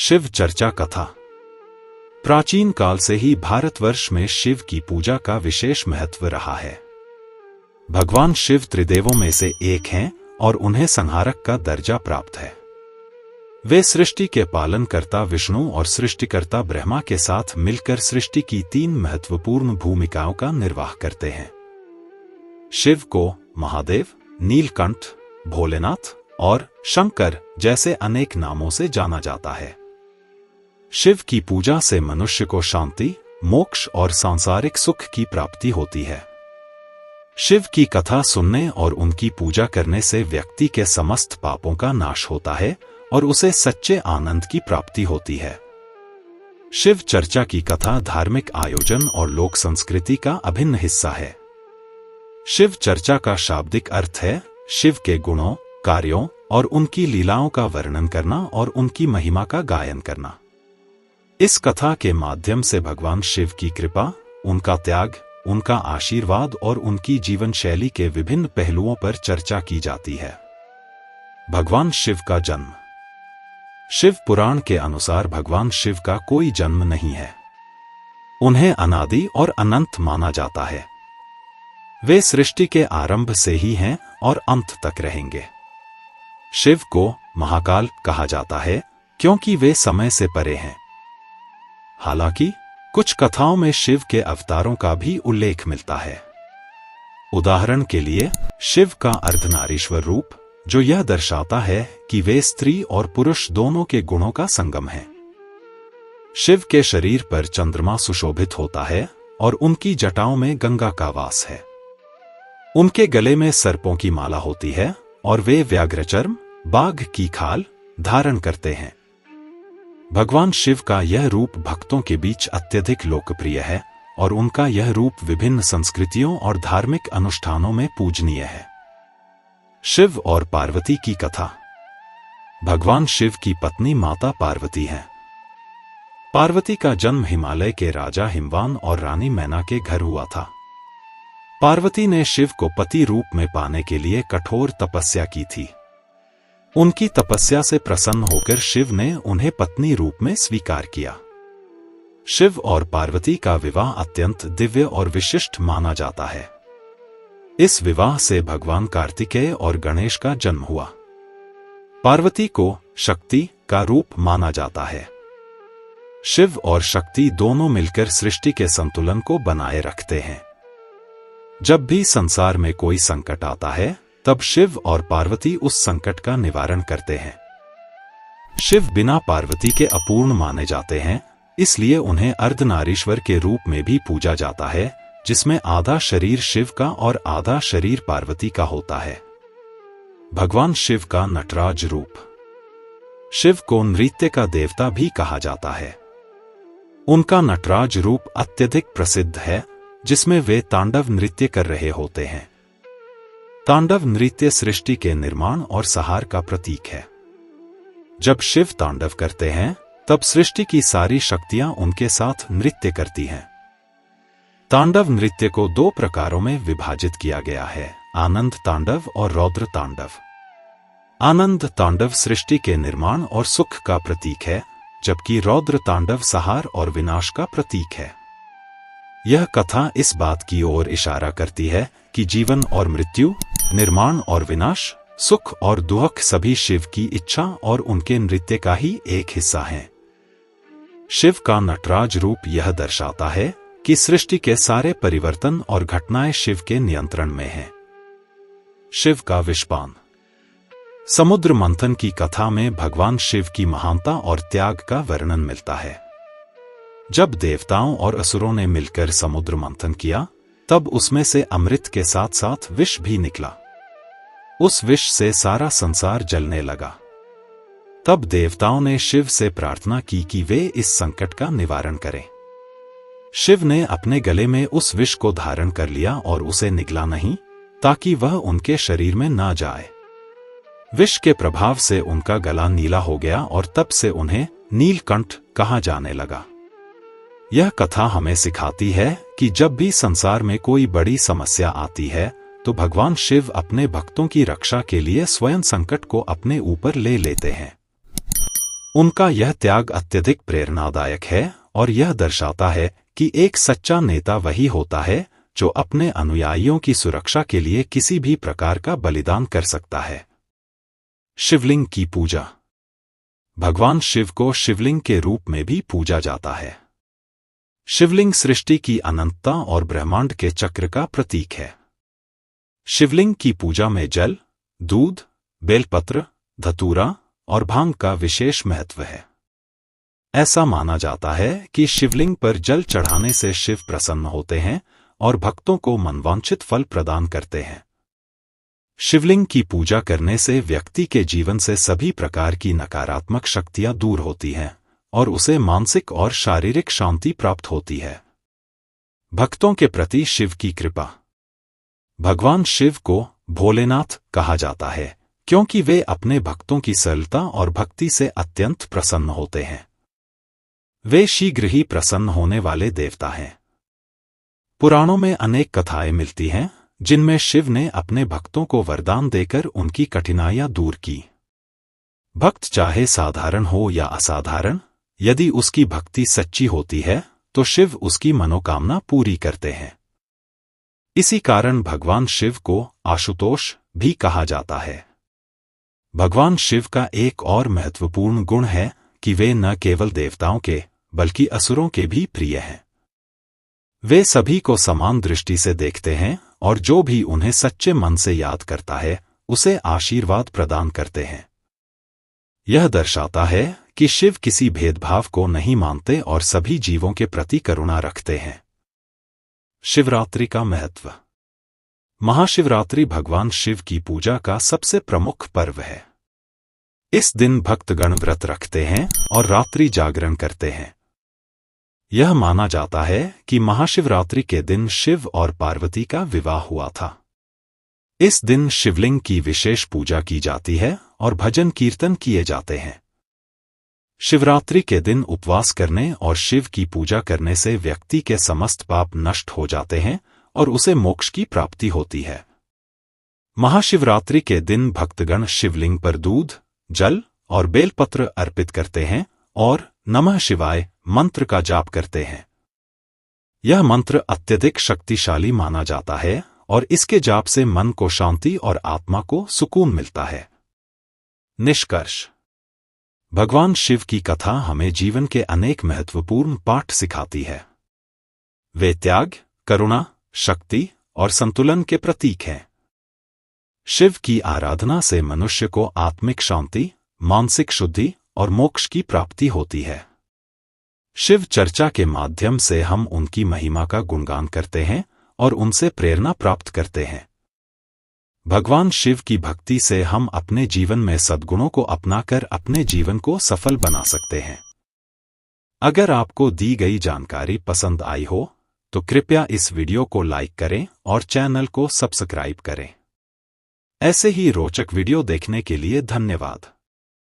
शिव चर्चा कथा। प्राचीन काल से ही भारतवर्ष में शिव की पूजा का विशेष महत्व रहा है। भगवान शिव त्रिदेवों में से एक हैं और उन्हें संहारक का दर्जा प्राप्त है। वे सृष्टि के पालनकर्ता विष्णु और सृष्टिकर्ता ब्रह्मा के साथ मिलकर सृष्टि की 3 महत्वपूर्ण भूमिकाओं का निर्वाह करते हैं। शिव को महादेव, नीलकंठ, भोलेनाथ और शंकर जैसे अनेक नामों से जाना जाता है। शिव की पूजा से मनुष्य को शांति, मोक्ष और सांसारिक सुख की प्राप्ति होती है। शिव की कथा सुनने और उनकी पूजा करने से व्यक्ति के समस्त पापों का नाश होता है और उसे सच्चे आनंद की प्राप्ति होती है। शिव चर्चा की कथा धार्मिक आयोजन और लोक संस्कृति का अभिन्न हिस्सा है। शिव चर्चा का शाब्दिक अर्थ है शिव के गुणों, कार्यों और उनकी लीलाओं का वर्णन करना और उनकी महिमा का गायन करना। इस कथा के माध्यम से भगवान शिव की कृपा, उनका त्याग, उनका आशीर्वाद और उनकी जीवन शैली के विभिन्न पहलुओं पर चर्चा की जाती है। भगवान शिव का जन्म। शिव पुराण के अनुसार भगवान शिव का कोई जन्म नहीं है। उन्हें अनादि और अनंत माना जाता है। वे सृष्टि के आरंभ से ही हैं और अंत तक रहेंगे। शिव को महाकाल कहा जाता है क्योंकि वे समय से परे हैं। हालांकि कुछ कथाओं में शिव के अवतारों का भी उल्लेख मिलता है। उदाहरण के लिए शिव का अर्धनारीश्वर रूप, जो यह दर्शाता है कि वे स्त्री और पुरुष दोनों के गुणों का संगम है। शिव के शरीर पर चंद्रमा सुशोभित होता है और उनकी जटाओं में गंगा का वास है। उनके गले में सर्पों की माला होती है और वे व्याघ्रचर्म, बाघ की खाल धारण करते हैं। भगवान शिव का यह रूप भक्तों के बीच अत्यधिक लोकप्रिय है और उनका यह रूप विभिन्न संस्कृतियों और धार्मिक अनुष्ठानों में पूजनीय है। शिव और पार्वती की कथा। भगवान शिव की पत्नी माता पार्वती हैं। पार्वती का जन्म हिमालय के राजा हिमवान और रानी मैना के घर हुआ था। पार्वती ने शिव को पति रूप में पाने के लिए कठोर तपस्या की थी। उनकी तपस्या से प्रसन्न होकर शिव ने उन्हें पत्नी रूप में स्वीकार किया। शिव और पार्वती का विवाह अत्यंत दिव्य और विशिष्ट माना जाता है। इस विवाह से भगवान कार्तिकेय और गणेश का जन्म हुआ। पार्वती को शक्ति का रूप माना जाता है। शिव और शक्ति दोनों मिलकर सृष्टि के संतुलन को बनाए रखते हैं। जब भी संसार में कोई संकट आता है, तब शिव और पार्वती उस संकट का निवारण करते हैं। शिव बिना पार्वती के अपूर्ण माने जाते हैं, इसलिए उन्हें अर्धनारीश्वर के रूप में भी पूजा जाता है, जिसमें आधा शरीर शिव का और आधा शरीर पार्वती का होता है। भगवान शिव का नटराज रूप। शिव को नृत्य का देवता भी कहा जाता है। उनका नटराज रूप अत्यधिक प्रसिद्ध है, जिसमें वे तांडव नृत्य कर रहे होते हैं। तांडव नृत्य सृष्टि के निर्माण और संहार का प्रतीक है। जब शिव तांडव करते हैं, तब सृष्टि की सारी शक्तियां उनके साथ नृत्य करती हैं। तांडव नृत्य को 2 प्रकारों में विभाजित किया गया है, आनंद तांडव और रौद्र तांडव। आनंद तांडव सृष्टि के निर्माण और सुख का प्रतीक है, जबकि रौद्र तांडव संहार और विनाश का प्रतीक है। यह कथा इस बात की ओर इशारा करती है कि जीवन और मृत्यु, निर्माण और विनाश, सुख और दुख सभी शिव की इच्छा और उनके नृत्य का ही एक हिस्सा हैं। शिव का नटराज रूप यह दर्शाता है कि सृष्टि के सारे परिवर्तन और घटनाएं शिव के नियंत्रण में हैं। शिव का विषपान। समुद्र मंथन की कथा में भगवान शिव की महानता और त्याग का वर्णन मिलता है। जब देवताओं और असुरों ने मिलकर समुद्र मंथन किया, तब उसमें से अमृत के साथ साथ विष भी निकला। उस विष से सारा संसार जलने लगा। तब देवताओं ने शिव से प्रार्थना की कि वे इस संकट का निवारण करें। शिव ने अपने गले में उस विष को धारण कर लिया और उसे निगला नहीं, ताकि वह उनके शरीर में ना जाए। विष के प्रभाव से उनका गला नीला हो गया और तब से उन्हें नीलकंठ कहा जाने लगा। यह कथा हमें सिखाती है कि जब भी संसार में कोई बड़ी समस्या आती है, तो भगवान शिव अपने भक्तों की रक्षा के लिए स्वयं संकट को अपने ऊपर ले लेते हैं। उनका यह त्याग अत्यधिक प्रेरणादायक है और यह दर्शाता है कि एक सच्चा नेता वही होता है जो अपने अनुयायियों की सुरक्षा के लिए किसी भी प्रकार का बलिदान कर सकता है। शिवलिंग की पूजा। भगवान शिव को शिवलिंग के रूप में भी पूजा जाता है। शिवलिंग सृष्टि की अनंतता और ब्रह्मांड के चक्र का प्रतीक है। शिवलिंग की पूजा में जल, दूध, बेलपत्र, धतूरा और भांग का विशेष महत्व है। ऐसा माना जाता है कि शिवलिंग पर जल चढ़ाने से शिव प्रसन्न होते हैं और भक्तों को मनवांछित फल प्रदान करते हैं। शिवलिंग की पूजा करने से व्यक्ति के जीवन से सभी प्रकार की नकारात्मक शक्तियां दूर होती हैं और उसे मानसिक और शारीरिक शांति प्राप्त होती है। भक्तों के प्रति शिव की कृपा। भगवान शिव को भोलेनाथ कहा जाता है क्योंकि वे अपने भक्तों की सरलता और भक्ति से अत्यंत प्रसन्न होते हैं। वे शीघ्र ही प्रसन्न होने वाले देवता हैं। पुराणों में अनेक कथाएं मिलती हैं जिनमें शिव ने अपने भक्तों को वरदान देकर उनकी कठिनाइयां दूर की। भक्त चाहे साधारण हो या असाधारण, यदि उसकी भक्ति सच्ची होती है तो शिव उसकी मनोकामना पूरी करते हैं। इसी कारण भगवान शिव को आशुतोष भी कहा जाता है। भगवान शिव का एक और महत्वपूर्ण गुण है कि वे न केवल देवताओं के बल्कि असुरों के भी प्रिय हैं। वे सभी को समान दृष्टि से देखते हैं और जो भी उन्हें सच्चे मन से याद करता है उसे आशीर्वाद प्रदान करते हैं। यह दर्शाता है कि शिव किसी भेदभाव को नहीं मानते और सभी जीवों के प्रति करुणा रखते हैं। शिवरात्रि का महत्व। महाशिवरात्रि भगवान शिव की पूजा का सबसे प्रमुख पर्व है। इस दिन भक्तगण व्रत रखते हैं और रात्रि जागरण करते हैं। यह माना जाता है कि महाशिवरात्रि के दिन शिव और पार्वती का विवाह हुआ था। इस दिन शिवलिंग की विशेष पूजा की जाती है और भजन कीर्तन किए जाते हैं। शिवरात्रि के दिन उपवास करने और शिव की पूजा करने से व्यक्ति के समस्त पाप नष्ट हो जाते हैं और उसे मोक्ष की प्राप्ति होती है। महाशिवरात्रि के दिन भक्तगण शिवलिंग पर दूध, जल और बेलपत्र अर्पित करते हैं और नमः शिवाय मंत्र का जाप करते हैं। यह मंत्र अत्यधिक शक्तिशाली माना जाता है और इसके जाप से मन को शांति और आत्मा को सुकून मिलता है। निष्कर्ष। भगवान शिव की कथा हमें जीवन के अनेक महत्वपूर्ण पाठ सिखाती है। वे त्याग, करुणा, शक्ति और संतुलन के प्रतीक हैं। शिव की आराधना से मनुष्य को आत्मिक शांति, मानसिक शुद्धि और मोक्ष की प्राप्ति होती है। शिव चर्चा के माध्यम से हम उनकी महिमा का गुणगान करते हैं और उनसे प्रेरणा प्राप्त करते हैं। भगवान शिव की भक्ति से हम अपने जीवन में सद्गुणों को अपनाकर अपने जीवन को सफल बना सकते हैं। अगर आपको दी गई जानकारी पसंद आई हो तो कृपया इस वीडियो को लाइक करें और चैनल को सब्सक्राइब करें। ऐसे ही रोचक वीडियो देखने के लिए धन्यवाद।